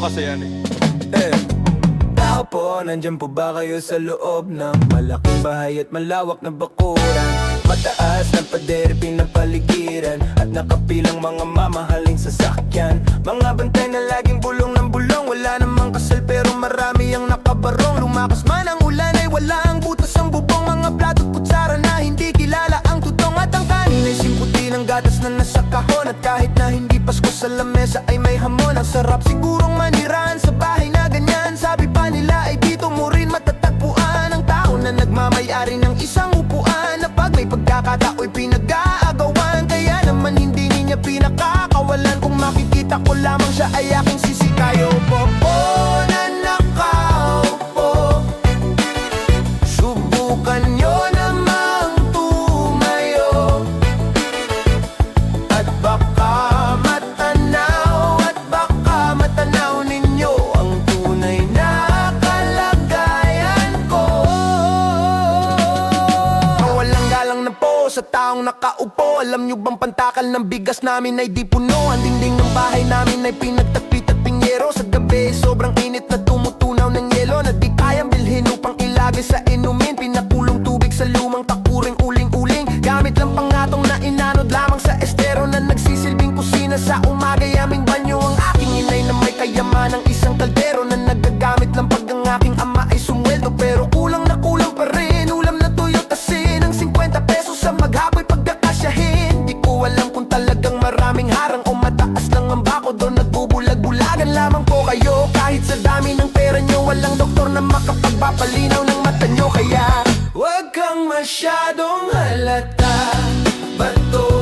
kasi yan eh. Tao po, nandyan po ba kayo sa loob ng malaking bahay at malawak na bakuran? Mataas na pader, pinapaligiran at nakapilang mga mamahaling sasakyan. Mga bantay na laging bulong ng bulong, wala namang kasal pero marami ang nakabarong. Lumakas man ang ulan ay wala ang butas ang bubong. Mga plato at kutsara na hindi kilala ang tutong. At ang kanin ay simputi ng gatas na nasa kahon. At kahit na hindi Pasko sa lamesa ay may hamon. Ang sarap sigurong manirahan sa bahay na ganyan. Sabi pa nila ay dito mo rin matatagpuan ang tao na nagmamayari ng isang upuan, na pag may pagkakatao'y pinag-aagawan. Kaya naman hindi niya pinakakawalan. Kung makikita ko lamang siya ay aking sisikayo po. Na nakaupo, subukan nyo namang tumayo at baka matanaw ninyo ang tunay na kalagayan ko. Walang galang na po sa taong nakaupo. Alam nyo bang pantakal ng bigas namin ay di puno? Ang dingding ng bahay namin ay pinagtagpit at pinyero. Sa gabi sobrang init na tumutunaw ng yelo, na di kayang bilhin upang ilagay sa inumin. Pinakulong tubig sa lumang takuring uling-uling. Gamit lang pangatong na inanod lamang sa estero, na nagsisilbing kusina sa umaga. Yaming banyo ang aking inay na may kayaman ng isang kaldero, na nagagamit lang pag ang aking ama ay sumweldo. Pero kulang na kulang pa rin, ulam na tuyo tasin ang 50 pesos sa maghapoy pagkakasyahin. Di ko alam kung talagang maraming harang o mataas lang ang bako doon. Nagbubulag-bulagan lamang po kayo. Kahit sa dami ng pera nyo, walang doktor na makapagpapalinaw ng mata nyo. Kaya huwag kang masyadong halata, ba't to